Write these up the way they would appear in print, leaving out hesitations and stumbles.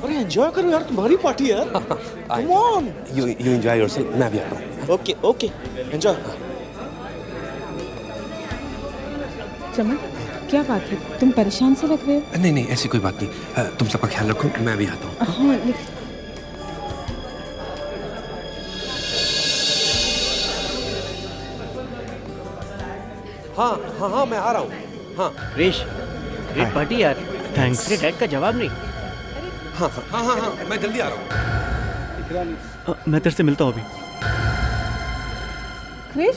अरे एंजॉय करो यार, तुम्हारी पार्टी है यार। Come on, you enjoy yourself, मैं भी आता हूँ। Okay okay, enjoy. चमन, क्या बात है, तुम परेशान से लग रहे हो? नहीं ऐसी कोई बात नहीं, तुम सबका ख्याल रखो, मैं भी आता हूँ। हाँ हाँ मैं आ रहा हूँ। हाँ क्रिश, ग्रेट पार्टी यार। थैंक्स। तेरे डैड का जवाब नहीं। हाँ मैं जल्दी आ रहा हूँ। मैं तेरे से मिलता हूँ अभी। क्रिश,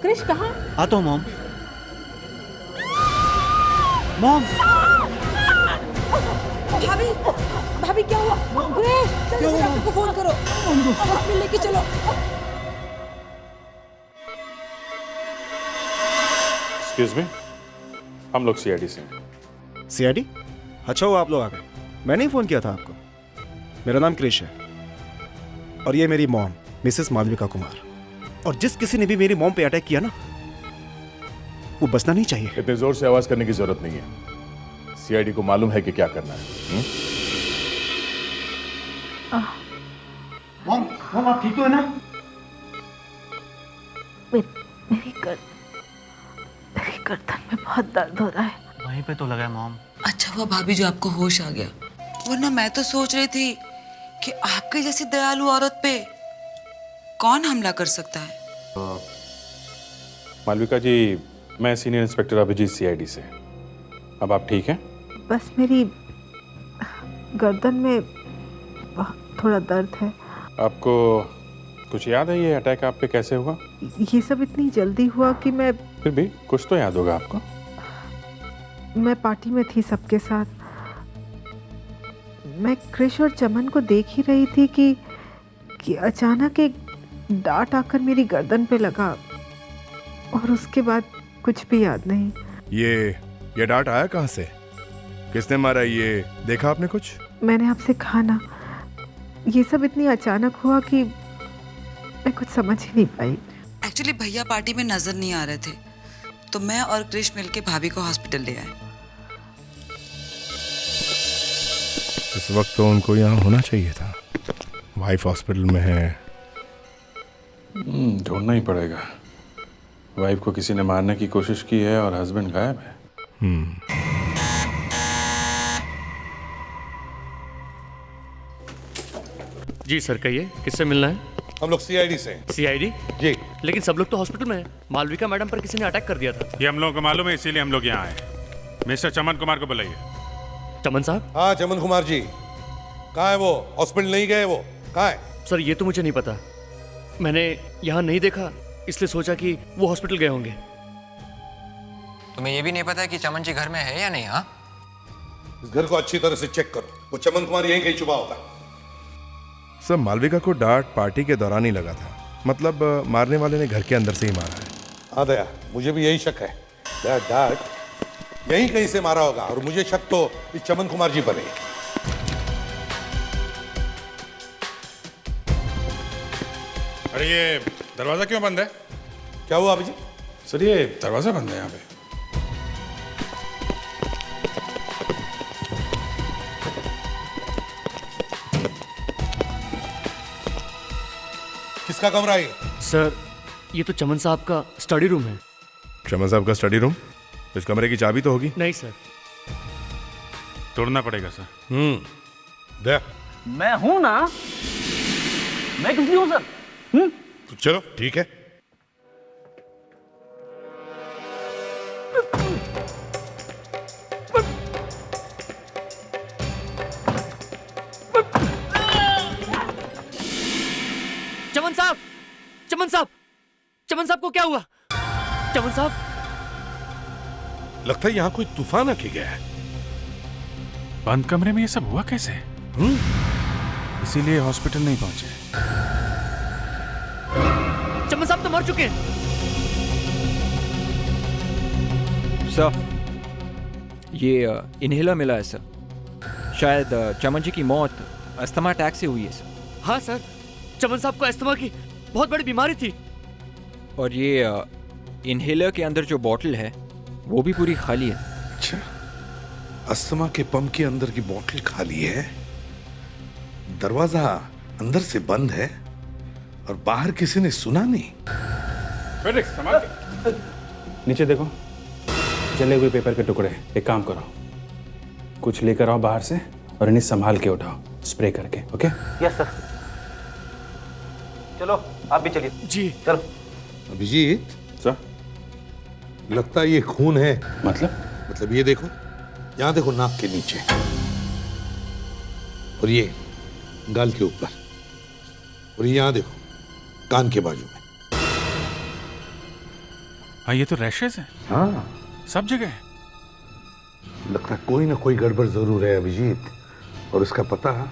क्रिश कहाँ? आता हूँ मॉम। मॉम, भाभी, भाभी क्या हुआ? क्रिश, जल्दी से डॉक्टर को फोन करो, हॉस्पिटल लेके चलो। एक्सक्यूज मी, हम लोग सीआईडी से हैं। सीआईडी? अच्छा हुआ आप लोग आ गए, मैंने ही फोन किया था आपको। मेरा नाम क्रिश है और ये मेरी मॉम मिसेस मालविका कुमार। और जिस किसी ने भी मेरी मॉम पे अटैक किया ना, वो बचना नहीं चाहिए। इतने जोर से आवाज करने की जरूरत नहीं है, सीआईडी को मालूम है कि क्या करना है। मॉम आप ठीक तो है ना? मेरी गर्दन में बहुत दर्द हो रहा है। वहीं पे तो लगा है मॉम। अच्छा हुआ भाभी जो आपको होश आ गया, वरना मैं तो सोच रही थी कि आपके जैसी दयालु औरत पे कौन हमला कर सकता है। मालविका जी, मैं सीनियर इंस्पेक्टर अभिजीत सीआईडी से। अब आप ठीक हैं? बस मेरी गर्दन में थोड़ा दर्द है। आपको कुछ याद है ये अटैक आप पे कैसे हुआ? ये सब इतनी जल्दी हुआ कि मैं फिर भी कुछ तो याद होगा आपको। पार्टी में थी सबके साथ। मैं क्रिश और चमन को देख ही रही थी कि अचानक एक डांट आकर मेरी गर्दन पे लगा और उसके बाद कुछ भी याद नहीं। ये डांट आया कहाँ से? किसने मारा? ये देखा आपने कुछ? मैंने आपसे कहा ना, ये सब इतनी अचानक हुआ कि मैं कुछ समझ ही नहीं पाई। एक्चुअली भैया पार्टी में नजर नहीं आ रहे थे, तो मैं और क्रिश मिलके भाभी को हॉस्पिटल ले आए। इस वक्त तो उनको यहाँ होना चाहिए था। वाइफ हॉस्पिटल में है। ढूंढना ही पड़ेगा। वाइफ को किसी ने मारने की कोशिश की है और हस्बैंड गायब है। जी सर, कहिए किससे मिलना है? हम लोग सीआईडी से हैं। सीआईडी? जी। लेकिन सब लोग तो हॉस्पिटल में हैं। मालविका मैडम पर किसी ने अटैक कर दिया था। ये हम लोगों को मालूम है, इसीलिए हम लोग यहाँ आए। मिस्टर चमन कुमार को बुलाइए। चमन साहब? हाँ चमन कुमार जी, कहाँ है वो? हॉस्पिटल नहीं गए वो? कहाँ है? सर ये तो मुझे नहीं पता, मैंने यहाँ नहीं देखा, इसलिए सोचा कि वो हॉस्पिटल गए होंगे। तुम्हें ये भी नहीं पता कि चमन जी घर में है या नहीं? हाँ, इस घर को अच्छी तरह से चेक करो, वो चमन कुमार यहीं कहीं छुपा होगा। सर, मालविका को डांट पार्टी के दौरान ही लगा था। मतलब मारने वाले ने घर के अंदर से ही मारा है। हाँ दया, मुझे भी यही शक है। डांट यहीं कहीं से मारा होगा और मुझे शक तो इस चमन कुमार जी पर है। अरे ये दरवाजा क्यों बंद है? क्या हुआ अभिजीत? सर ये दरवाजा बंद है यहाँ पे। किसका कमरा है? सर ये तो चमन साहब का स्टडी रूम है। चमन साहब का स्टडी रूम? इस कमरे की चाबी तो होगी? नहीं सर। तोड़ना पड़ेगा सर। दया, मैं हूं ना, मैं किस लिए हूं सर? तो चलो ठीक है। चमन साहब, चमन साहब, चमन साहब को क्या हुआ? चमन साहब, लगता है यहाँ कोई तूफान आके गया है। बंद कमरे में ये सब हुआ कैसे? इसीलिए हॉस्पिटल नहीं पहुंचे। चमन साहब तो मर चुके हैं। सर, ये इनहेलर मिला है सर। शायद चमन जी की मौत अस्थमा अटैक से हुई है सर। हाँ सर, चमन साहब को अस्थमा की बहुत बड़ी बीमारी थी। और ये इनहेलर के अंदर जो बॉटल है वो भी पूरी खाली है। अच्छा, अस्थमा के पंप के अंदर की बोतल खाली है? दरवाजा अंदर से बंद है और बाहर किसी ने सुना नहीं। फेडेक्स, संभाल के। नीचे देखो, जले हुए पेपर के टुकड़े। एक काम करो, कुछ लेकर आओ बाहर से और इन्हें संभाल के उठाओ, स्प्रे करके। ओके? Yes sir. चलो आप भी चलिए। जी चलो। अभिजीत सर, लगता है ये खून है। मतलब ये देखो, यहाँ देखो, नाक के नीचे और ये गाल के ऊपर और ये यहाँ देखो कान के बाजू में। हाँ, ये तो रैशेस है। हाँ, सब जगह है। लगता है कोई ना कोई गड़बड़ जरूर है अभिजीत, और उसका पता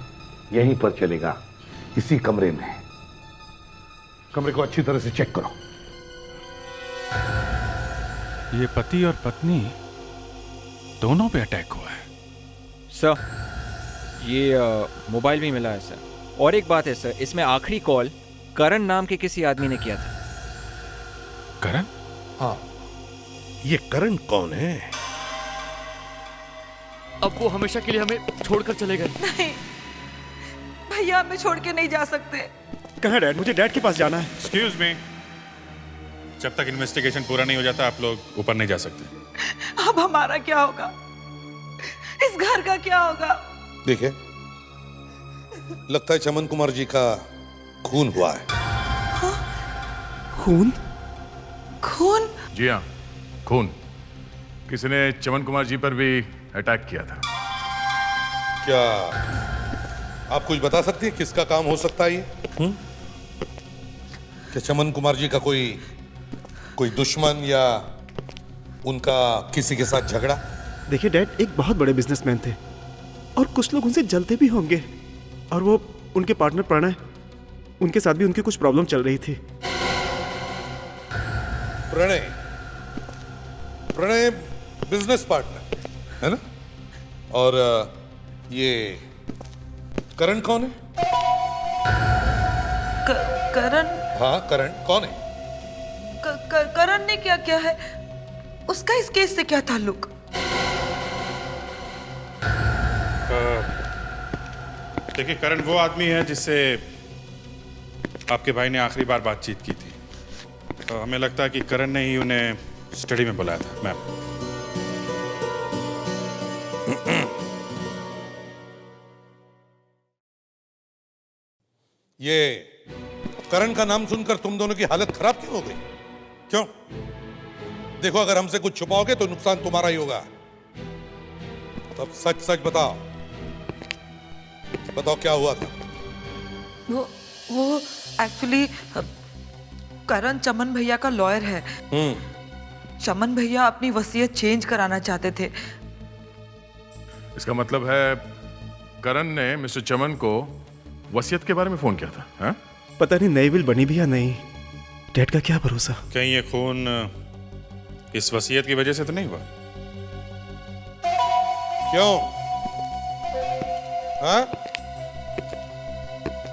यहीं पर चलेगा, इसी कमरे में। कमरे को अच्छी तरह से चेक करो। ये पति और पत्नी दोनों पे अटैक हुआ है। सर, ये मोबाइल भी मिला है सर। और एक बात है सर, इसमें आखिरी कॉल करण नाम के किसी आदमी ने किया था। करण? हाँ। ये करण कौन है? अब वो हमेशा के लिए हमें छोड़कर चले गए। नहीं भैया, हमें छोड़ के नहीं जा सकते। कहाँ है डैड? मुझे डैड के पास जाना है। एक्सक्यूज मी, जब तक इन्वेस्टिगेशन पूरा नहीं हो जाता आप लोग ऊपर नहीं जा सकते। अब हमारा क्या होगा? इस घर का क्या होगा? देखिए, लगता है चमन कुमार जी का खून हुआ है। खून? खून? जी हाँ, खून। किसी ने चमन कुमार जी पर भी अटैक किया था। क्या आप कुछ बता सकती हैं किसका काम हो सकता है ये? क्या चमन कुमार जी का कोई दुश्मन या उनका किसी के साथ झगड़ा? देखिए डैड, एक बहुत बड़े बिजनेसमैन थे और कुछ लोग उनसे जलते भी होंगे, और वो उनके पार्टनर प्रणय, उनके साथ भी उनकी कुछ प्रॉब्लम चल रही थी। प्रणय बिजनेस पार्टनर है ना? और ये करण कौन है? करण? हाँ, करण कौन है? करण ने क्या किया है? उसका इस केस से क्या ताल्लुक? देखिए, करण वो आदमी है जिससे आपके भाई ने आखिरी बार बातचीत की थी। तो हमें लगता है कि करण ने ही उन्हें स्टडी में बुलाया था। मैम, ये करण का नाम सुनकर तुम दोनों की हालत खराब क्यों हो गई? क्यों? देखो, अगर हमसे कुछ छुपाओगे तो नुकसान तुम्हारा ही होगा। तब सच सच बताओ, क्या हुआ था? वो एक्चुअली करण चमन भैया का लॉयर है। चमन भैया अपनी वसीयत चेंज कराना चाहते थे। इसका मतलब है करण ने मिस्टर चमन को वसीयत के बारे में फोन किया था। हा? पता नहीं नई विल बनी भी या नहीं। डैड का क्या भरोसा? कहीं ये खून इस वसीयत की वजह से तो नहीं हुआ? क्यों? हाँ?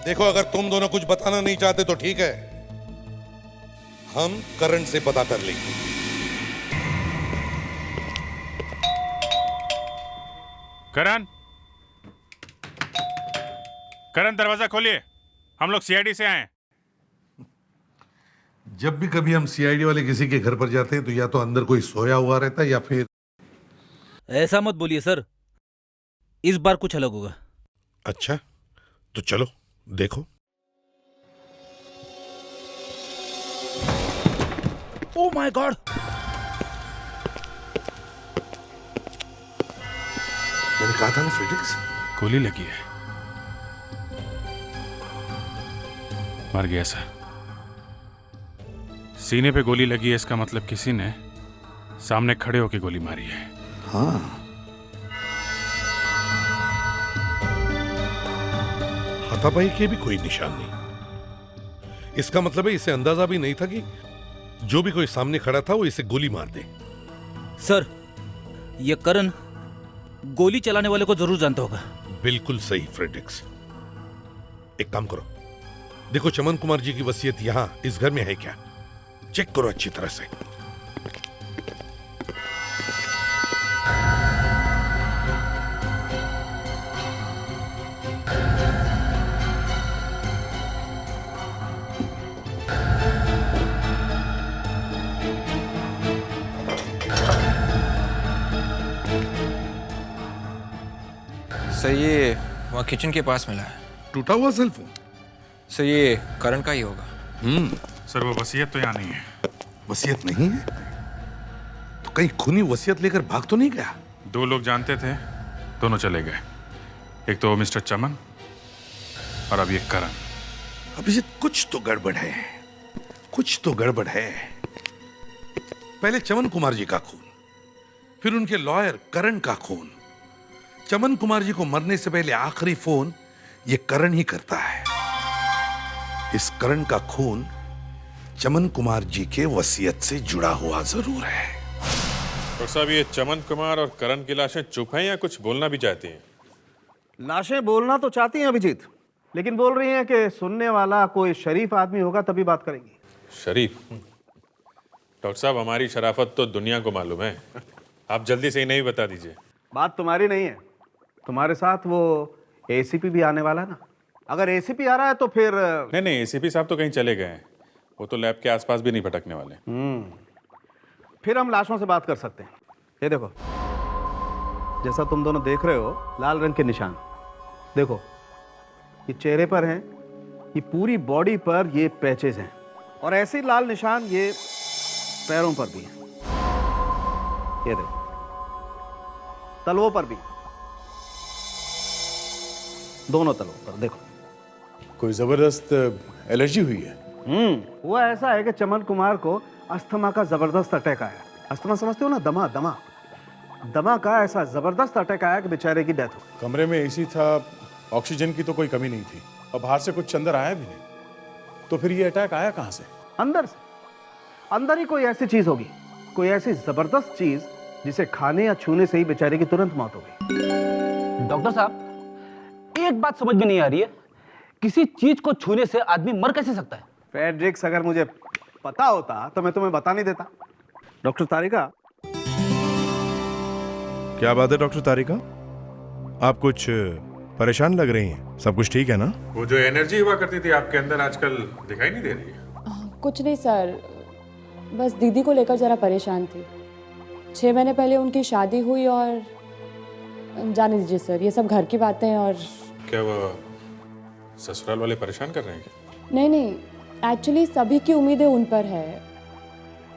देखो, अगर तुम दोनों कुछ बताना नहीं चाहते तो ठीक है, हम करण से पता कर लेंगे। करण, दरवाजा खोलिए, हम लोग सीआईडी से आए हैं। जब भी कभी हम सीआईडी वाले किसी के घर पर जाते हैं तो या तो अंदर कोई सोया हुआ रहता है या फिर... ऐसा मत बोलिए सर, इस बार कुछ अलग होगा। अच्छा, तो चलो देखो। Oh my God! मैंने कहा था ना फेडेक्स, गोली लगी है। मर गया सर। सीने पे गोली लगी है, इसका मतलब किसी ने सामने खड़े होकर गोली मारी है। हाँ, हाथापाई के भी कोई निशान नहीं। इसका मतलब है इसे अंदाजा भी नहीं था कि जो भी कोई सामने खड़ा था वो इसे गोली मार दे। सर, ये करण गोली चलाने वाले को जरूर जानता होगा। बिल्कुल सही फ्रेडेक्स। एक काम करो, देखो चमन कुमार जी की वसीयत यहां इस घर में है क्या? चेक करो अच्छी तरह से। सर ये वहाँ किचन के पास मिला है। टूटा हुआ सेल फोन? सर ये करण का ही होगा। सर वो वसीयत तो यहाँ नहीं है। वसीयत नहीं है तो कहीं खूनी वसीयत लेकर भाग तो नहीं गया? 2 लोग जानते थे, दोनों चले गए। एक तो मिस्टर चमन और अब ये करण। अभिजीत कुछ तो गड़बड़ है, कुछ तो गड़बड़ है। पहले चमन कुमार जी का खून, फिर उनके लॉयर करण का खून। चमन कुमार जी को मरने से पहले आखिरी फोन ये करण ही करता है। इस करण का खून चमन कुमार जी के वसीयत से जुड़ा हुआ जरूर है। डॉक्टर साहब ये चमन कुमार और करण की लाशें चुप हैं या कुछ बोलना भी चाहती हैं? लाशें बोलना तो चाहती हैं अभिजीत, लेकिन बोल रही हैं कि सुनने वाला कोई शरीफ आदमी होगा तभी बात करेंगी। शरीफ? डॉक्टर साहब हमारी शराफत तो दुनिया को मालूम है, आप जल्दी से ही नहीं बता दीजिए। बात तुम्हारी नहीं है, तुम्हारे साथ वो एसीपी भी आने वाला है ना। अगर एसीपी आ रहा है तो फिर नहीं, एसीपी साहब तो कहीं चले गए हैं, वो तो लैब के आसपास भी नहीं भटकने वाले। फिर हम लाशों से बात कर सकते हैं। ये देखो, जैसा तुम दोनों देख रहे हो, लाल रंग के निशान देखो, ये चेहरे पर हैं, ये पूरी बॉडी पर ये पैचेज हैं, और ऐसे ही लाल निशान ये पैरों पर भी हैं। ये देखो, तलवों पर भी, दोनों तलवों पर देखो। कोई जबरदस्त एलर्जी हुई है? हुआ ऐसा है कि चमन कुमार को अस्थमा का जबरदस्त अटैक आया। अस्थमा समझते हो ना, दमा का ऐसा जबरदस्त अटैक आया कि बेचारे की डेथ हो। कमरे में एसी था, ऑक्सीजन की तो कोई कमी नहीं थी, और बाहर से कुछ अंदर आया भी नहीं, तो फिर ये अटैक आया कहां से? अंदर से। अंदर ही कोई ऐसी चीज होगी, कोई ऐसी जबरदस्त चीज जिसे खाने या छूने से ही बेचारे की तुरंत मौत हो गई। डॉक्टर साहब, एक बात समझ में नहीं आ रही है, किसी चीज को छूने से आदमी मर कैसे सकता है? फ्रेडरिक्स, अगर मुझे पता होता तो मैं तुम्हें बता नहीं देता। डॉक्टर तारिका। क्या बात है डॉक्टर तारिका, आप कुछ परेशान लग रही हैं? सब कुछ ठीक है ना? वो जो एनर्जी हुआ करती थी आपके अंदर आजकल दिखाई नहीं दे रही है। कुछ नहीं सर, बस दीदी को लेकर जरा परेशान थी। 6 महीने पहले उनकी शादी हुई और जाने दीजिए सर, ये सब घर की बातें। और क्या वो ससुराल वाले परेशान कर रहे हैं क्या? नहीं, एक्चुअली सभी की उम्मीदें उन पर है।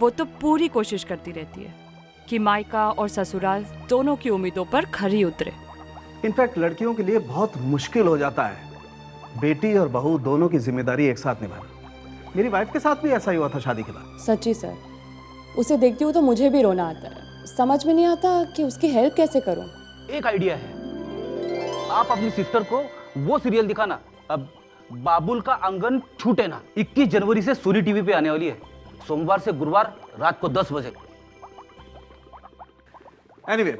वो तो पूरी कोशिश करती रहती है कि मायका और ससुराल दोनों की उम्मीदों पर खरी उतरे। इनफैक्ट लड़कियों के लिए बहुत मुश्किल हो जाता है बेटी और बहू दोनों की जिम्मेदारी एक साथ निभाना। मेरी वाइफ के साथ भी ऐसा ही हुआ था शादी के बाद। सच्ची सर, उसे देखती हूँ तो मुझे भी रोना आता है। समझ में नहीं आता कि उसकी हेल्प कैसे करूँ। एक आइडिया है, आप अपनी सिस्टर को वो सीरियल दिखाना, अब बाबुल का आंगन छूटे ना। 21 जनवरी से सूरी टीवी पे आने वाली है, सोमवार से गुरुवार रात को 10 बजे। Anyway,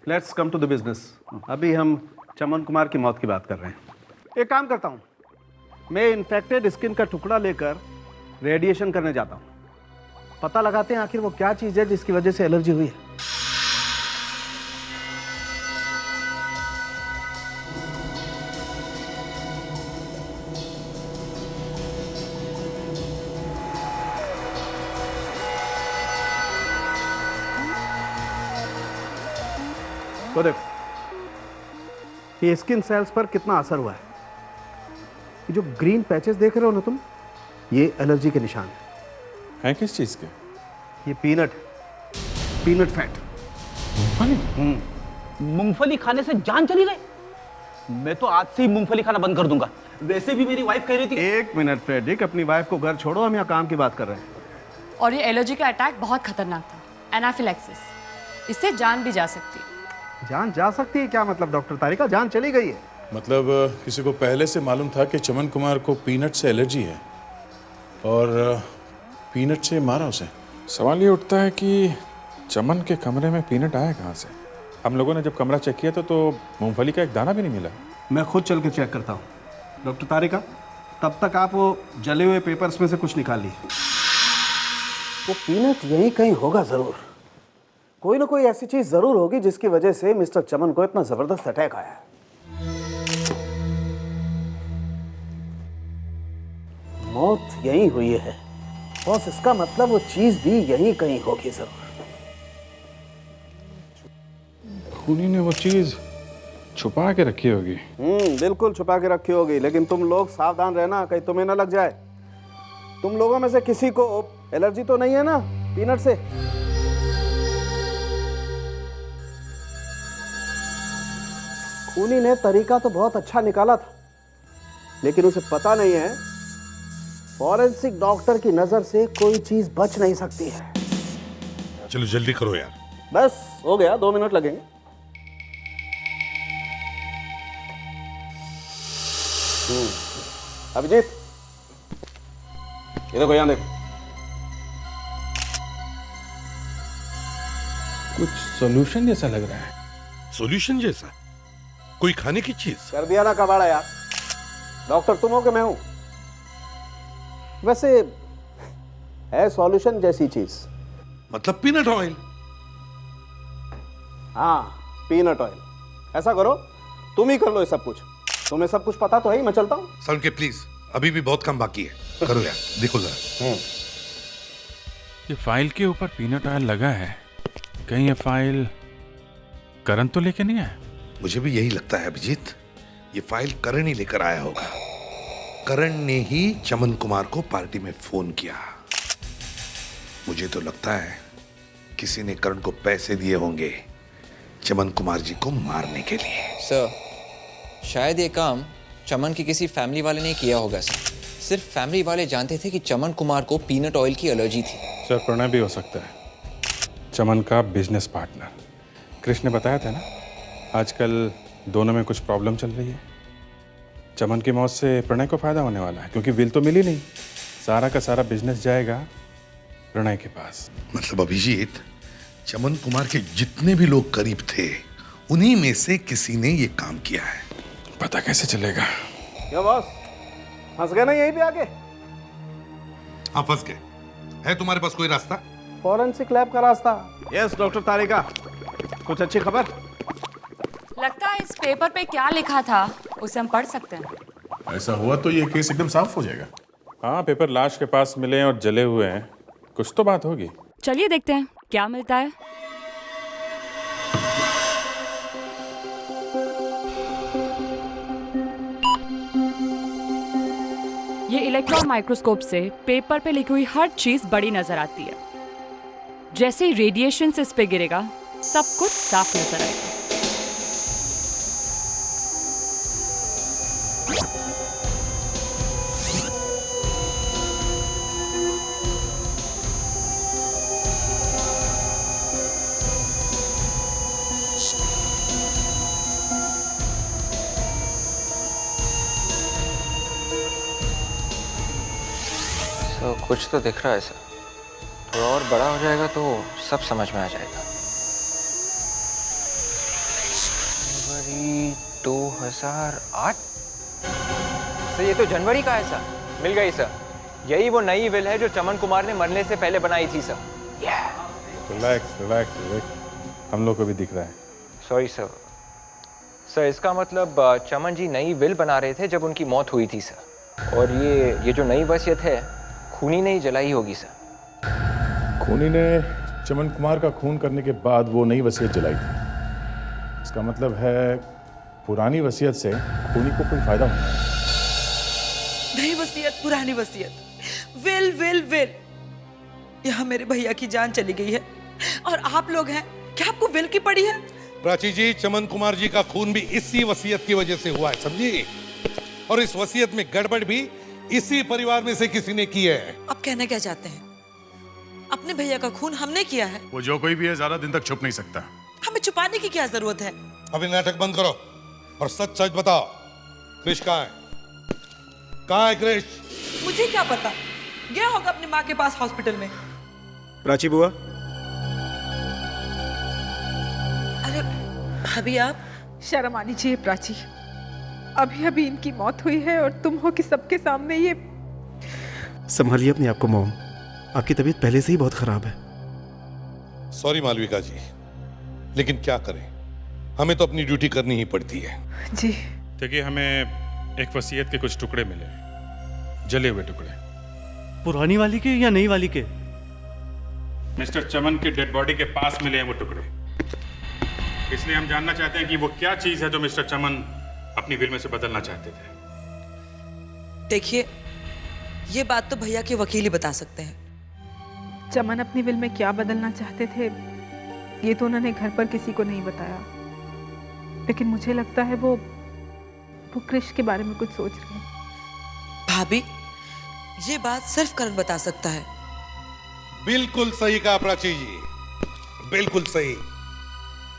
let's come to the business. अभी हम चमन कुमार की मौत की बात कर रहे हैं। एक काम करता हूं, मैं इन्फेक्टेड स्किन का टुकड़ा लेकर रेडिएशन करने जाता हूं। पता लगाते हैं आखिर वो क्या चीज है जिसकी वजह से एलर्जी हुई है। तो देखो, ये स्किन सेल्स पर कितना असर हुआ है। ये जो ग्रीन पैचेस देख रहे हो ना तुम, ये एलर्जी के निशान हैं। किस चीज के? ये पीनट फैट। मूंगफली खाने से जान चली गई। मैं तो आज से ही मूंगफली खाना बंद कर दूंगा। वैसे भी मेरी वाइफ कह रही थी। एक मिनट फ्रेडरिक, अपनी वाइफ को घर छोड़ो, हम यहाँ काम की बात कर रहे हैं। और ये एलर्जी का अटैक बहुत खतरनाक था, एनाफिलैक्सिस। इससे जान भी जा सकती है। जान जा सकती है क्या मतलब डॉक्टर तारिका? जान चली गई है। मतलब किसी को पहले से मालूम था कि चमन कुमार को पीनट से एलर्जी है और पीनट से मारा उसे। सवाल ये उठता है कि चमन के कमरे में पीनट आया कहाँ से? हम लोगों ने जब कमरा चेक किया था तो मूंगफली का एक दाना भी नहीं मिला। मैं खुद चल के चेक करता हूँ। डॉक्टर तारिका, तब तक आप वो जले हुए पेपर्स में से कुछ निकाल लीजिए। वो पीनट यहीं कहीं होगा जरूर। कोई ना कोई ऐसी चीज जरूर होगी जिसकी वजह से मिस्टर चमन को इतना जबरदस्त अटैक आया है। मौत यहीं हुई है बॉस, इसका मतलब वो चीज भी यहीं कहीं होगी जरूर। खूनी ने वो चीज छुपा के रखी होगी। बिल्कुल छुपा के रखी होगी, लेकिन तुम लोग सावधान रहना कहीं तुम्हें ना लग जाए। तुम लोगों में से किसी को एलर्जी तो नहीं है ना पीनट से? खूनी ने तरीका तो बहुत अच्छा निकाला था, लेकिन उसे पता नहीं है फॉरेंसिक डॉक्टर की नजर से कोई चीज बच नहीं सकती है। चलो जल्दी करो यार। बस हो गया, 2 मिनट लगेंगे। अभिजीत, ये देखो, यहाँ देखो। कुछ सॉल्यूशन जैसा लग रहा है। सॉल्यूशन जैसा? कोई खाने की चीज? कर दिया ना कबाड़ा यार। डॉक्टर तुम हो कि मैं हूं? वैसे है सॉल्यूशन जैसी चीज। मतलब पीनट ऑयल? हाँ, पीनट ऑयल। ऐसा करो, तुम ही कर लो ये सब कुछ। तुम्हें सब कुछ पता तो है ही। मैं चलता हूँ। सर के प्लीज, अभी भी बहुत काम बाकी है। करो यार, देखो जरा। ये फाइल के ऊपर पीनट ऑयल लगा है, कहीं ये फाइल करण तो लेके नहीं आया? मुझे भी यही लगता है अभिजीत, ये फाइल करण ही लेकर आया होगा। करण ने ही चमन कुमार को पार्टी में फोन किया। मुझे तो लगता है किसी ने करण को पैसे दिए होंगे चमन कुमार जी को मारने के लिए। सर, शायद ये काम चमन की किसी फैमिली वाले ने किया होगा सर। सिर्फ फैमिली वाले जानते थे कि चमन कुमार को पीनट ऑयल की एलर्जी थी। सर, प्रणय भी हो सकता है, चमन का बिजनेस पार्टनर। कृष्ण ने बताया था ना, आजकल दोनों में कुछ प्रॉब्लम चल रही है। चमन की मौत से प्रणय को फायदा होने वाला है, क्योंकि विल तो मिली नहीं। सारा का सारा बिजनेस जाएगा प्रणय के पास। मतलब अभिजीत, चमन कुमार के जितने भी लोग करीब थे, उन्हीं में से किसी ने ये काम किया है। पता कैसे चलेगा? क्या बॉस, फंस गए ना यहीं पे आके? हाँ, फंस गए। है तुम्हारे पास कोई रास्ता? फॉरेंसिक लैब का रास्ता। यस डॉक्टर तारिका, कुछ अच्छी खबर? लगता है इस पेपर पे क्या लिखा था उसे हम पढ़ सकते हैं। ऐसा हुआ तो ये केस एकदम साफ हो जाएगा। हाँ, पेपर लाश के पास मिले और जले हुए हैं, कुछ तो बात होगी। चलिए देखते हैं क्या मिलता है। ये इलेक्ट्रॉन माइक्रोस्कोप से पेपर पे लिखी हुई हर चीज बड़ी नजर आती है। जैसे ही रेडिएशन से इस पे गिरेगा, सब कुछ साफ नजर आएगा। तो कुछ तो दिख रहा है सर। थोड़ा और बड़ा हो जाएगा तो सब समझ में आ जाएगा। जनवरी 2008? सर, ये तो जनवरी का है सर। मिल गई सर। यही वो नई विल है जो चमन कुमार ने मरने से पहले बनाई थी सर। रिलैक्स रिलैक्स रिलैक्स, हम लोग को भी दिख रहा है। Sorry sir. सर, इसका मतलब चमन जी नई विल बना रहे थे जब उनकी मौत हुई थी सर। और ये जो नई वसीयत है, खूनी ने ही जलाई होगी सर। खूनी ने चमन कुमार का खून करने के बाद वो नई वसीयत जलाई थी। इसका मतलब है पुरानी वसीयत से खूनी को कोई फायदा होगा। नई वसीयत, पुरानी वसीयत, विल विल विल। यहाँ मेरे भैया की जान चली गई है और आप लोग हैं, क्या आपको विल की पड़ी है? प्राची जी, चमन कुमार जी का खून भी इसी वसीयत की वजह से हुआ है, समझी? और इस वसीयत में गड़बड़ भी इसी परिवार में से किसी ने की है। आप कहना क्या चाहते हैं? अपने भैया का खून हमने किया है? वो जो कोई भी है ज्यादा दिन तक छुप नहीं सकता। हमें छुपाने की क्या जरूरत है? अभी नाटक बंद करो और सच सच बताओ, कृष कहाँ है? कहाँ है कृष? मुझे क्या पता, गया होगा अपनी माँ के पास हॉस्पिटल में। प्राची बुआ। अरे भाभी, आप? शर्म आनी चाहिए प्राची। अभी अभी इनकी मौत हुई है और तुम हो कि सबके सामने ये। संभालिए अपने आप को मॉम, आपकी तबीयत पहले से ही बहुत खराब है। सॉरी मालविका जी, लेकिन क्या करें, हमें तो अपनी ड्यूटी करनी ही पड़ती है। जी। देखिए, हमें एक वसीयत के कुछ टुकड़े मिले, जले हुए टुकड़े। पुरानी वाली के या नई वाली के? मिस्टर चमन के डेड बॉडी के पास मिले हैं वो टुकड़े। इसलिए हम जानना चाहते हैं कि वो क्या चीज है जो मिस्टर चमन अपनी विल में से बदलना चाहते थे। देखिए, ये बात तो भैया के वकील ही बता सकते हैं। चमन अपनी विल में क्या बदलना चाहते थे ये तो उन्होंने घर पर किसी को नहीं बताया, लेकिन मुझे लगता है वो कृष के बारे में कुछ सोच रहे हैं। भाभी, ये बात सिर्फ करण बता सकता है। बिल्कुल सही कहा प्राची जी, बिल्कुल सही।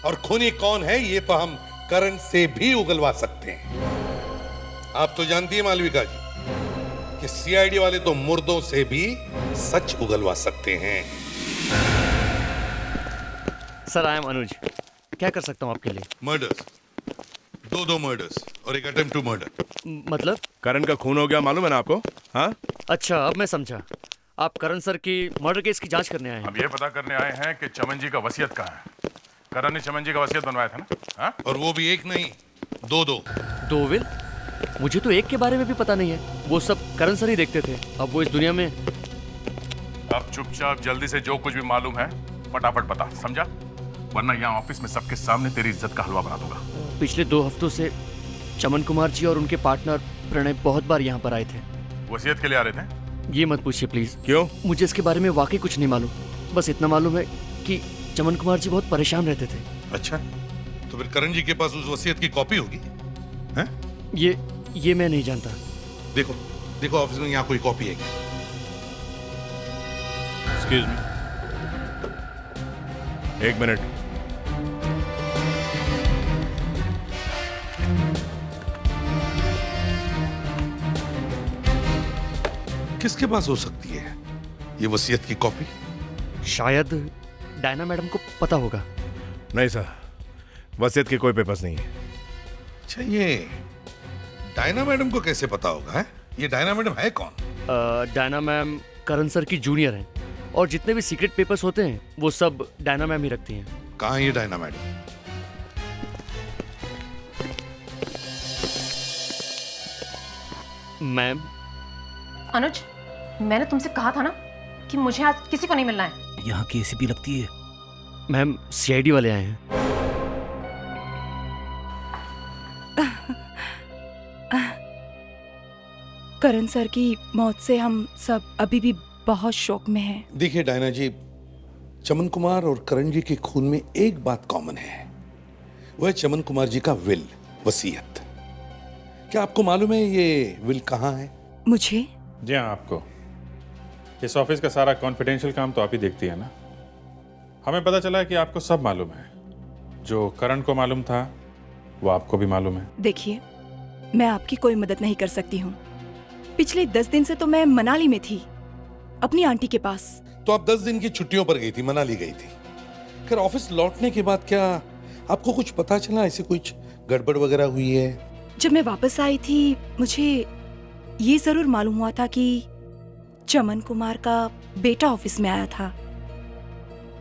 और खूनी कौन है ये तो हम करण से भी उगलवा सकते हैं। आप तो जानती है मालविका जी कि सीआईडी वाले तो मुर्दों से भी सच उगलवा सकते हैं। सर, आई एम अनुज। क्या कर सकता हूँ आपके लिए? मर्डर्स, दो मर्डर्स और एक अटेम्प्ट टू मर्डर। मतलब? करण का खून हो गया, मालूम है ना आपको? हाँ, अच्छा, अब मैं समझा। आप करण सर की मर्डर केस की जांच करने आए हैं। हम ये पता करने आए हैं कि चमन जी का वसीयत कहाँ है। करण ने चमन जी का वसीयत बनवाया था ना? हाँ? और वो भी एक नहीं, दो विल? मुझे तो एक के बारे में भी पता नहीं है। वो सब करण सर ही देखते थे। अब वो इस दुनिया में। अब चुपचाप जल्दी से जो कुछ भी मालूम है फटाफट बता, समझा? वरना यहाँ ऑफिस में सबके सामने तेरी इज्जत का हलवा बना दूंगा। पिछले 2 हफ्तों से चमन कुमार जी और उनके पार्टनर प्रणय बहुत बार यहाँ पर आए थे। वसीयत के लिए आ रहे थे? ये मत पूछिए प्लीज। क्यों? मुझे इसके बारे में वाकई कुछ नहीं मालूम। बस इतना मालूम है कि चमन कुमार जी बहुत परेशान रहते थे। अच्छा, तो फिर करण जी के पास उस वसीयत की कॉपी होगी? हैं? ये मैं नहीं जानता। देखो ऑफिस में यहाँ कोई कॉपी है क्या? Excuse me, 1 minute. किसके पास हो सकती है ये वसीयत की कॉपी? शायद डायना मैडम को पता होगा। नहीं सर, वसीयत के कोई पेपर्स नहीं है। अच्छा, ये डायना मैडम को कैसे पता होगा? है? ये डायना मैडम है कौन? डायना मैम करण सर की जूनियर हैं और जितने भी सीक्रेट पेपर्स होते हैं वो सब डायना मैम ही रखती हैं। कहाँ है ये डायना मैडम? मैम। अनुज, मैंने तुमसे कहा था ना कि मुझे आज किसी को नहीं मिलना है। यहाँ की एसीपी लगती है। मैम, सीआईडी वाले आए हैं। करण सर की मौत से हम सब अभी भी बहुत शोक में हैं। देखिए डायना जी, चमन कुमार और करण जी के खून में एक बात कॉमन है, वो है चमन कुमार जी का विल, वसीयत। क्या आपको मालूम है ये विल कहाँ है? मुझे? जी हाँ, आपको। इस ऑफिस का सारा कॉन्फिडेंशियल काम तो आप ही देखती है ना। हमें पता चला है कि आपको सब मालूम है। जो करण को मालूम था वो आपको भी मालूम है। देखिए, मैं आपकी कोई मदद नहीं कर सकती हूँ। पिछले 10 दिन से तो मैं मनाली में थी, अपनी आंटी के पास। तो आप 10 दिन की छुट्टियों पर गई थी, मनाली गई थी। फिर ऑफिस लौटने के बाद क्या आपको कुछ पता चला, ऐसे कुछ गड़बड़ वगैरह हुई है? जब मैं वापस आई थी मुझे ये जरूर मालूम हुआ था कि चमन कुमार का बेटा ऑफिस में आया था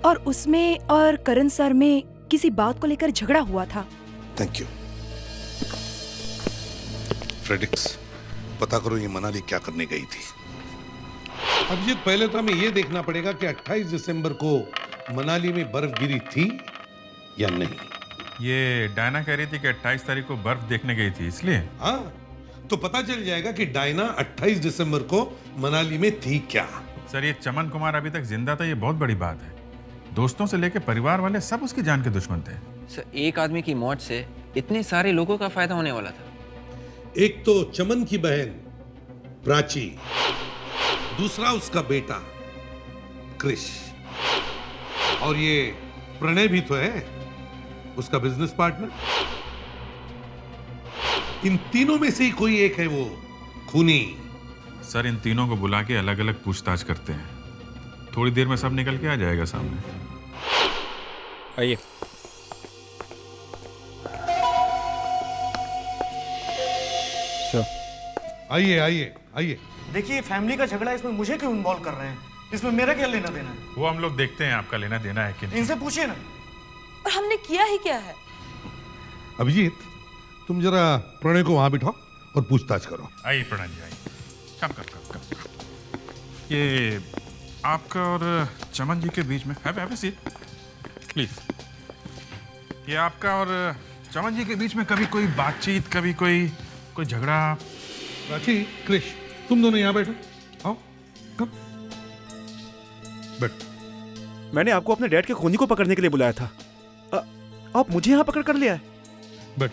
और उसमें और करण सर में किसी बात को लेकर झगड़ा हुआ था। Thank you. फ्रेडिक्स, पता करो ये मनाली क्या करने गई थी। अब ये पहले तो हमें ये देखना पड़ेगा कि 28 दिसंबर को मनाली में बर्फ गिरी थी या नहीं। ये डायना कह रही थी कि 28 तारीख को बर्फ देखने गई थी, इसलिए। हाँ, तो पता चल जाएगा कि डायना 28 दिसंबर को मनाली में थी क्या। सर, ये चमन कुमार अभी तक जिंदा था, ये बहुत बड़ी बात है। दोस्तों से लेकर परिवार वाले सब उसकी जान के दुश्मन थे। सर, एक आदमी की मौत से इतने सारे लोगों का फायदा होने वाला था। एक तो चमन की बहन प्राची, दूसरा उसका बेटा कृष, और ये प्रणय भी तो है उसका बिजनेस पार्टनर। इन तीनों में से ही कोई एक है वो खूनी। सर, इन तीनों को बुला के अलग अलग पूछताछ करते हैं। थोड़ी देर में सब निकल के आ जाएगा सामने। आइए। आइए आइए आइए। देखिए, फैमिली का झगड़ा, इसमें मुझे क्यों इन्वॉल्व कर रहे हैं? इसमें मेरा क्या लेना देना है? वो हम लोग देखते हैं आपका लेना देना है कि नहीं। इनसे पूछिए ना। और हमने किया ही क्या है? अभिजीत, तुम जरा प्रणय को वहां बिठाओ और पूछताछ करो। आइए प्रणय जी, आइए। कम। ये आपका और चमन जी के बीच में, हैव अ सीट प्लीज। कि आपका और चमन जी के बीच में कभी कोई बातचीत, कभी कोई झगड़ा? प्राची, क्रिश, तुम दोनों यहाँ बैठो। आओ, कम बैठ। मैंने आपको अपने डैड के खूनी को पकड़ने के लिए बुलाया था। आप मुझे यहाँ पकड़ कर लिया है। बैठ।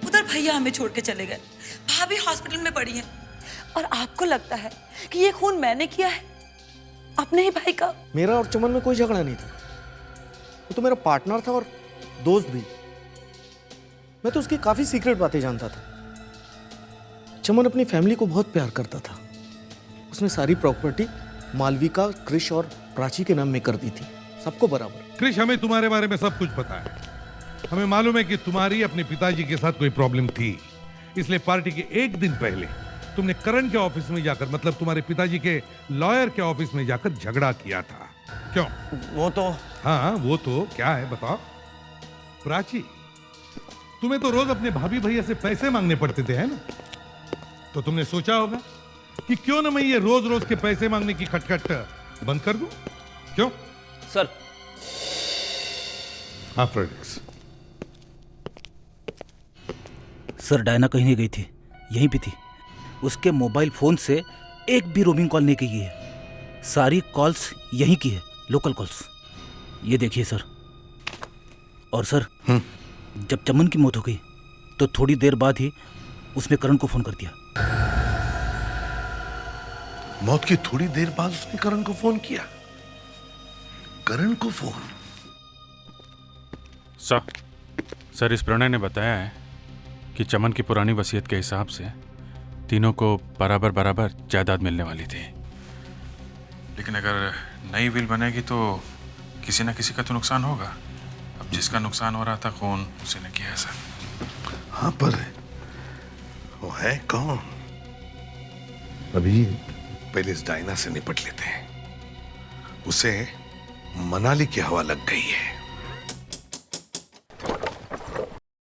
उधर भैया हमें छोड़ के चले गए, भाभी हॉस्पिटल में पड़ी है, और आपको लगता है कि ये खून मैंने किया है, अपने ही भाई का? मेरा और चमन में कोई झगड़ा नहीं था। वो तो मेरा पार्टनर था और दोस्त भी। मैं तो उसकी काफी सीक्रेट बातें जानता था। चमन अपनी फैमिली को बहुत प्यार करता था। उसने सारी प्रॉपर्टी मालविका, क्रिश और प्राची के नाम में कर दी थी, सबको बराबर। क्रिश, हमें तुम्हारे बारे में सब कुछ पता है। हमें मालूम है कि तुम्हारी अपने पिताजी के साथ कोई प्रॉब्लम थी, इसलिए पार्टी के एक दिन पहले तुमने करण के ऑफिस में जाकर, मतलब तुम्हारे पिताजी के लॉयर के ऑफिस में जाकर झगड़ा किया था। क्यों? वो तो हाँ, वो तो क्या है बताओ। प्राची, तुम्हें तो रोज अपने भाभी भैया से पैसे मांगने पड़ते थे, है ना? तो तुमने सोचा होगा कि क्यों ना मैं ये रोज रोज के पैसे मांगने की खटखट बंद कर दूं? क्यों सर? हाँ फ्रेडरिक्स। सर, डायना कहीं नहीं गई थी, यहीं पे थी। उसके मोबाइल फोन से एक भी रोमिंग कॉल नहीं की है। सारी कॉल्स यहीं की है, लोकल कॉल्स। ये देखिए सर। और सर, जब चमन की मौत हो गई तो थोड़ी देर बाद ही उसने करण को फोन कर दिया। मौत की थोड़ी देर बाद उसने करण को फोन किया? करण को फोन? सर, इस प्रणय ने बताया है कि चमन की पुरानी वसीयत के हिसाब से तीनों को बराबर बराबर जायदाद मिलने वाली थी। लेकिन अगर नई विल बनेगी तो किसी ना किसी का तो नुकसान होगा। अब जिसका नुकसान हो रहा था खून, उसी ने किया सर। हाँ, पर वो है कौन? अभी पहले इस डायना से निपट लेते हैं। उसे मनाली की हवा लग गई है।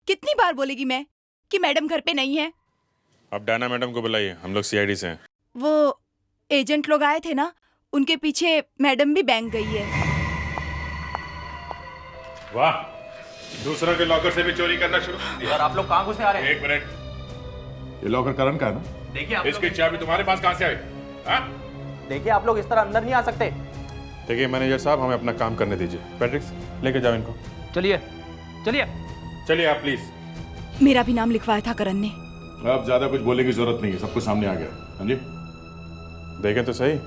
कितनी बार बोलेगी मैं कि मैडम घर पे नहीं है? अब डायना मैडम को बुलाइए, हम लोग सीआईडी से हैं। वो एजेंट लोग आए थे ना, उनके पीछे मैडम भी बैंक गई है। वाह, दूसरों के लॉकर से भी चोरी करना शुरू कर दिया। और आप लोग कहाँ घुसे आ रहे हैं? एक मिनट, ये लॉकर करण का है ना? देखिए, इसकी चाबी तुम्हारे पास कहाँ से आई? हाँ? देखिए, आप लोग इस तरह अंदर नहीं आ सकते। देखिए मैनेजर साहब, हमें अपना काम करने दीजिए। पैट्रिक्स, लेके जाओ इनको। चलिए चलिए चलिए आप प्लीज। मेरा भी नाम लिखवाया था करण ने। अब ज्यादा कुछ बोलने की जरूरत नहीं है, सब कुछ सामने आ गया। हाँ जी, देखें तो सही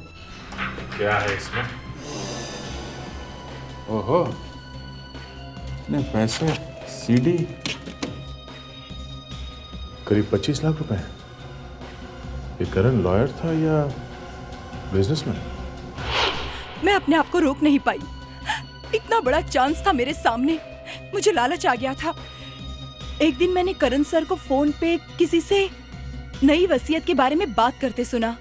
क्या है इसमें। ओहो, इतने पैसे, सीडी, करीब 25 लाख रुपए। ये करण लॉयर था या बिजनेसमैन? मैं अपने आप को रोक नहीं पाई। इतना बड़ा चांस था मेरे सामने, मुझे लालच आ गया था। एक दिन मैंने करण सर को फोन पे किसी से नई वसीयत के बारे में बात करते सुना।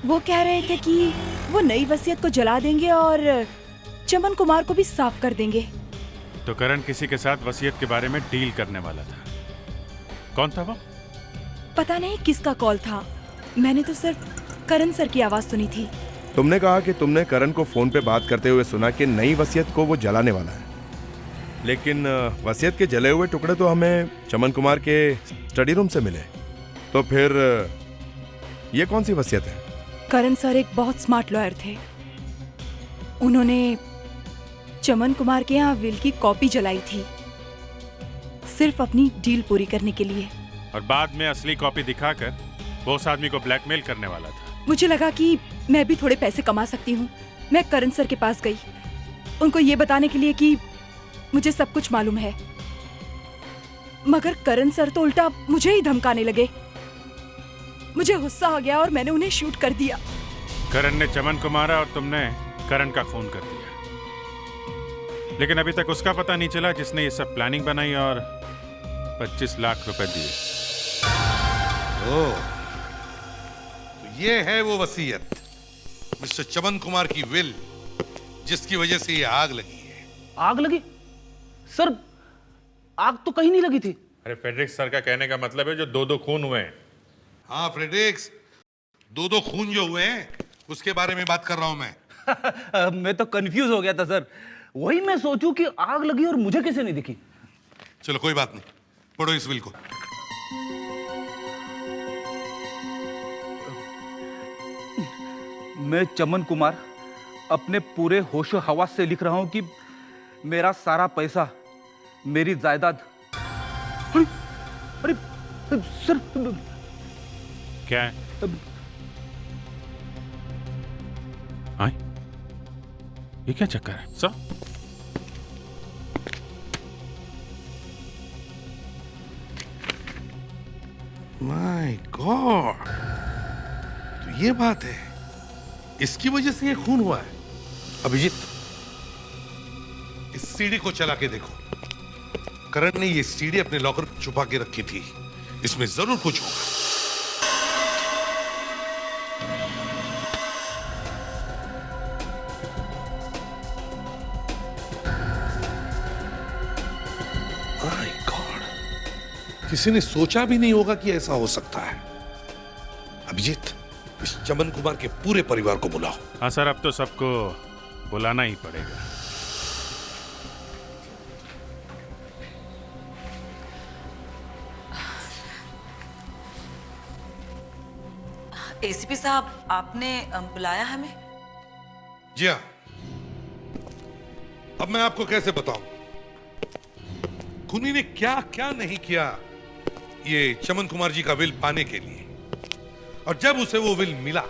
वो कह रहे थे कि वो नई वसीयत को जला देंगे और चमन कुमार को भी साफ कर देंगे। तो करण किसी के साथ वसीयत के बारे में डील करने वाला था। कौन था वो? पता नहीं किसका कॉल था, मैंने तो सिर्फ करण सर की आवाज सुनी थी। तुमने कहा कि तुमने करण को फोन पे बात करते हुए सुना कि नई वसीयत को वो जलाने वाला है, लेकिन वसीयत के जले हुए टुकड़े तो हमें चमन कुमार के स्टडी रूम से मिले। तो फिर ये कौन सी वसीयत है? करण सर एक बहुत स्मार्ट लॉयर थे। उन्होंने चमन कुमार के यहाँ विल की कॉपी जलाई थी, सिर्फ अपनी डील पूरी करने के लिए। और बाद में असली कॉपी दिखाकर वो उस आदमी को ब्लैकमेल करने वाला था। मुझे लगा कि मैं भी थोड़े पैसे कमा सकती हूँ। मैं करण सर के पास गई, उनको ये बताने के लिए कि मुझे सब कुछ मालूम है। मगर करण सर तो उल्टा मुझे ही धमकाने लगे। मुझे गुस्सा आ गया और मैंने उन्हें शूट कर दिया। करण ने चमन को मारा और तुमने करण का खून कर दिया। लेकिन अभी तक उसका पता नहीं चला जिसने ये सब प्लानिंग बनाई और 25 लाख रुपए दिए। ओह, तो ये है वो वसीयत, मिस्टर चमन कुमार की विल, जिसकी वजह से ये आग लगी है। आग लगी? सर, आग तो कहीं नहीं लगी थी। अरे फ्रेडरिक्स सर का कहने का मतलब है जो 2-2 खून हुए हैं। हाँ फ्रेडरिक्स, 2-2 खून जो हुए हैं उसके बारे में बात कर रहा हूं मैं। मैं तो कंफ्यूज हो गया था सर। वही मैं सोचूं कि आग लगी और मुझे कैसे नहीं दिखी। चलो कोई बात नहीं, पढ़ो इस विल को। मैं चमन कुमार अपने पूरे होशो हवास से लिख रहा हूं कि मेरा सारा पैसा, मेरी जायदाद। अरे सर, क्या है? आए? ये क्या चक्कर है सर? माय गॉड, तो ये बात है, इसकी वजह से ये खून हुआ है। अभिजीत, इस सीडी को चला के देखो। करण ने ये सीडी अपने लॉकर में छुपा के रखी थी, इसमें जरूर कुछ होगा। माय गॉड, किसी ने सोचा भी नहीं होगा कि ऐसा हो सकता है। अभिजीत, इस चमन कुमार के पूरे परिवार को बुलाओ। हाँ सर, अब तो सबको बुलाना ही पड़ेगा। एसीपी साहब, आपने बुलाया हमें? जी हाँ। अब मैं आपको कैसे बताऊं खूनी ने क्या क्या नहीं किया ये चमन कुमार जी का विल पाने के लिए। और जब उसे वो विल मिला,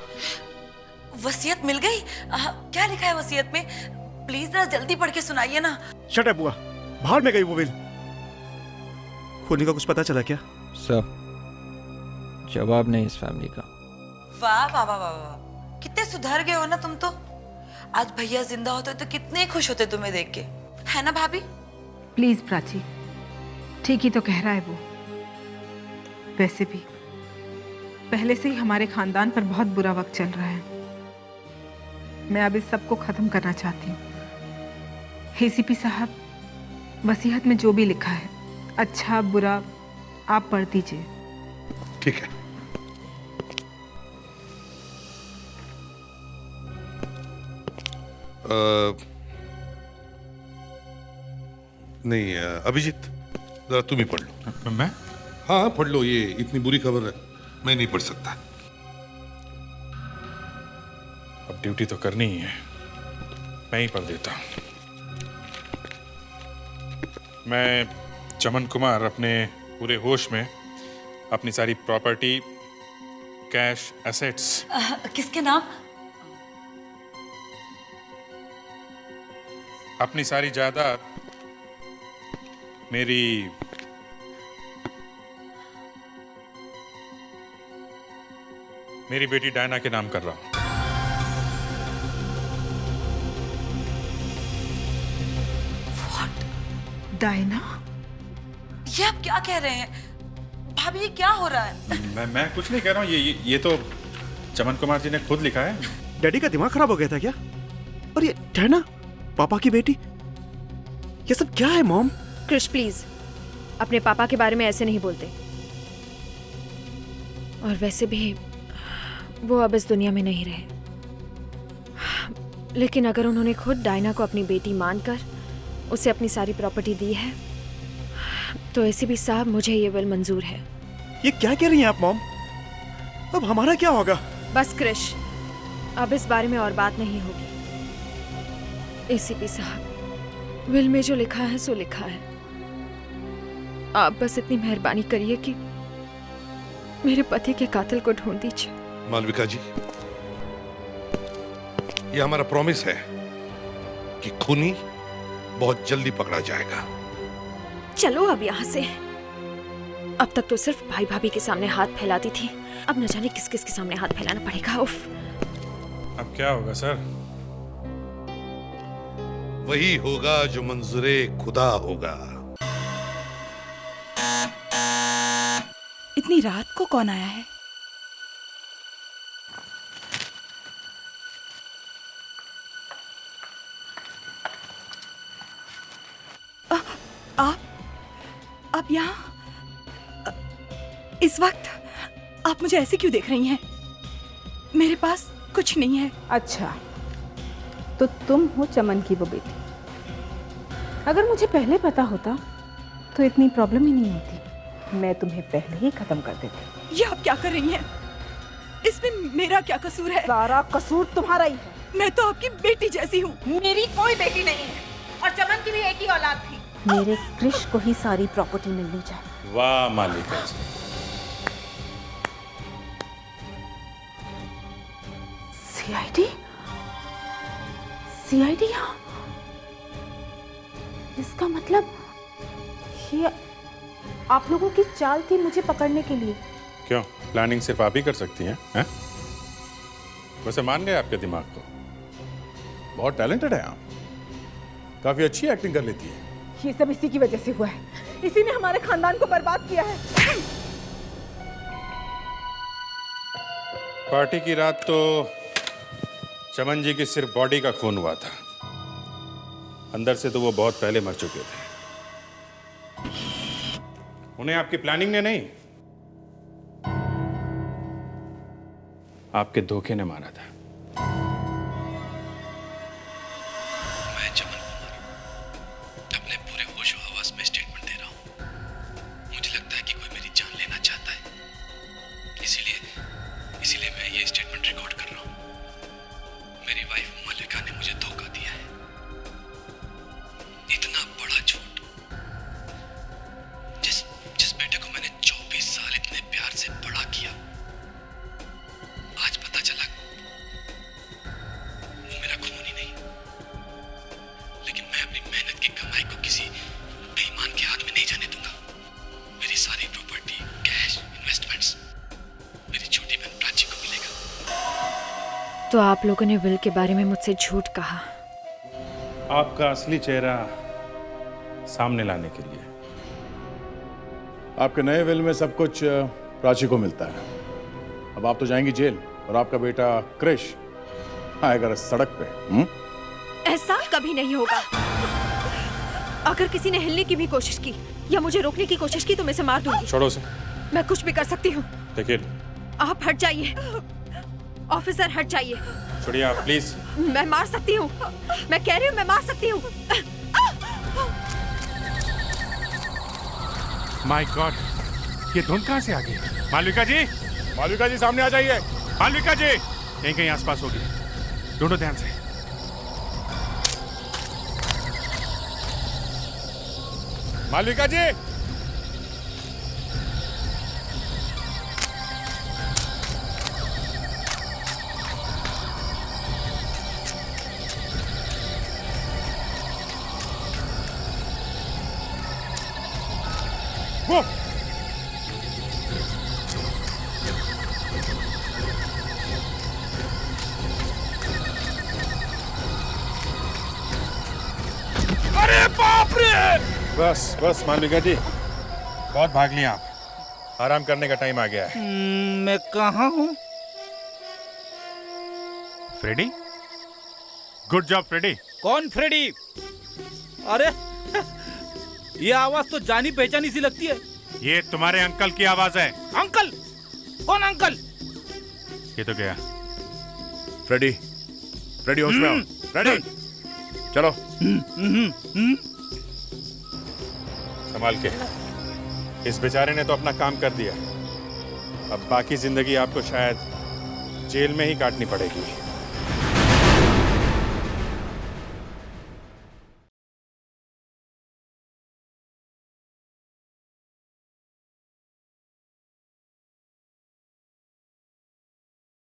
वसीयत मिल गई? क्या लिखा है वसीयत में? प्लीज जरा जल्दी पढ़ के सुनाइए ना। शट अप बुआ, बाहर में गई वो विल। खूनी का कुछ पता चला क्या? सर, जवाब नहीं इस फैमिली का। वाह वाह वाह वाह, कितने सुधर गए हो ना तुम तो। आज भैया जिंदा होते तो कितने खुश होते तुम्हें देख के, है ना भाभी? प्लीज प्राची, ठीक ही तो कह रहा है वो। वैसे भी पहले से ही हमारे खानदान पर बहुत बुरा वक्त चल रहा है। मैं अब इस सब को खत्म करना चाहती हूँ। एसीपी साहब, वसीयत में जो भी लिखा है, अच्छा बुरा, आप पढ़ दीजिए। ठीक है। नहीं अभिजीत, जरा तुम ही पढ़ लो। मैं? हाँ पढ़ लो, ये इतनी बुरी खबर है, मैं नहीं पढ़ सकता। अब ड्यूटी तो करनी ही है, मैं ही पढ़ देता हूँ। मैं चमन कुमार अपने पूरे होश में अपनी सारी प्रॉपर्टी, कैश, एसेट्स। किसके नाम? अपनी सारी जायदाद मेरी बेटी डायना के नाम कर रहा हूं। डायना? ये आप क्या कह रहे हैं? भाभी ये क्या हो रहा है? मैं कुछ नहीं कह रहा हूँ, ये तो चमन कुमार जी ने खुद लिखा है। डैडी का दिमाग खराब हो गया था क्या? और ये डायना, पापा की बेटी, ये सब क्या है मॉम? क्रिश प्लीज, अपने पापा के बारे में ऐसे नहीं बोलते। और वैसे भी वो अब इस दुनिया में नहीं रहे। लेकिन अगर उन्होंने खुद डायना को अपनी बेटी मानकर उसे अपनी सारी प्रॉपर्टी दी है, तो एसीपी साहब मुझे ये विल मंजूर है। ये क्या कह रही हैं आप मॉम? अब हमारा क्या होगा? बस क्रिश, अब इस बारे में और बात नहीं होगी। एसीपी साहब, विल में जो लिखा है सो लिखा है। आप बस इतनी मेहरबानी करिए कि मेरे पति के कातिल को ढूंढ दीजिए। मालविका जी, ये हमारा प्रॉमिस है कि खूनी बहुत जल्दी पकड़ा जाएगा। चलो अब यहाँ से। अब तक तो सिर्फ भाई भाभी के सामने हाथ फैलाती थी, अब न जाने किस किस के सामने हाथ फैलाना पड़ेगा। उफ। अब क्या होगा सर? वही होगा जो मंजूरे खुदा होगा। इतनी रात को कौन आया है? आप यहाँ इस वक्त? आप मुझे ऐसे क्यों देख रही हैं? मेरे पास कुछ नहीं है। अच्छा, तो तुम हो चमन की वो बेटी? अगर मुझे पहले पता होता तो इतनी प्रॉब्लम ही नहीं होती। मैं तुम्हें पहले ही खत्म कर देती। ये आप क्या कर रही हैं? इसमें मेरा क्या कसूर है? सारा कसूर तुम्हारा ही है। मैं तो आपकी बेटी जैसी हूँ। मेरी कोई बेटी नहीं है और चमन की भी एक ही औलाद थी। मेरे कृष को ही सारी प्रॉपर्टी मिलनी चाहिए। वाह मालिका जी। सीआईडी? सीआईडी यहाँ? इसका मतलब ये आप लोगों की चाल थी मुझे पकड़ने के लिए। क्यों, प्लानिंग सिर्फ आप ही कर सकती हैं? हैं? वैसे मान गए आपके दिमाग को। बहुत टैलेंटेड है आप, काफी अच्छी एक्टिंग कर लेती है। ये सब इसी की वजह से हुआ है। इसी ने हमारे खानदान को बर्बाद किया है। पार्टी की रात तो चमन जी की सिर्फ बॉडी का खून हुआ था, अंदर से तो वो बहुत पहले मर चुके थे। उन्हें आपकी प्लानिंग ने नहीं, आपके धोखे ने मारा था। मैं चमन कुमार अपने पूरे होश हवास में स्टेटमेंट दे रहा हूं। मुझे लगता है कि कोई मेरी जान लेना चाहता है, इसीलिए मैं ये स्टेटमेंट रिकॉर्ड कर रहा हूं। मेरी वाइफ मालिका ने मुझे धोखा दिया है। इतना बड़ा झूठ, जिस बेटे को मैंने 24 साल इतने प्यार से बड़ा किया, आज पता चला वो मेरा खून ही नहीं। लेकिन मैं अपनी मेहनत की कमाई को किसी बेईमान के हाथ में नहीं जाने दूंगा। मेरी सारी प्रॉपर्टी, कैश, इन्वेस्टमेंट्स मेरी छोटी बहन प्राची को मिलेगा। तो आप लोगों ने विल के बारे में मुझसे झूठ कहा? आपका असली चेहरा सामने लाने के लिए। आपके नए विल में सब कुछ प्राची को मिलता है। अब आप तो जाएंगी जेल और आपका बेटा कृष आएगा सड़क पे। ऐसा कभी नहीं होगा। अगर किसी ने हिलने की भी कोशिश की या मुझे रोकने की कोशिश की तो मैं इसे मार दूंगी। छोड़ो से। मैं कुछ भी कर सकती हूँ। देखिए, आप हट जाइए। ऑफिसर हट जाइए। छोड़िए आप प्लीज। मैं मार सकती हूँ, मैं कह रही हूँ मैं मार सकती हूँ। माय गॉड, ये धुन कहाँ से आ गई? मालविका जी, मालविका जी सामने आ जाइए। मालविका जी कहीं कहीं आसपास होगी, ढूंढो ध्यान से। मालविका जी, वो अरे बाप रे! बस बस मालविका जी, बहुत भाग लिया आप। आराम करने का टाइम आ गया है। मैं कहाँ हूँ? Freddy, good job Freddy. कौन फ्रेडी? अरे ये आवाज तो जानी पहचानी सी लगती है। ये तुम्हारे अंकल की आवाज है। अंकल? कौन अंकल? ये तो गया। फ्रेडी, फ्रेडी होश में आओ। फ्रेडी, चलो संभाल के। इस बेचारे ने तो अपना काम कर दिया, अब बाकी जिंदगी आपको शायद जेल में ही काटनी पड़ेगी।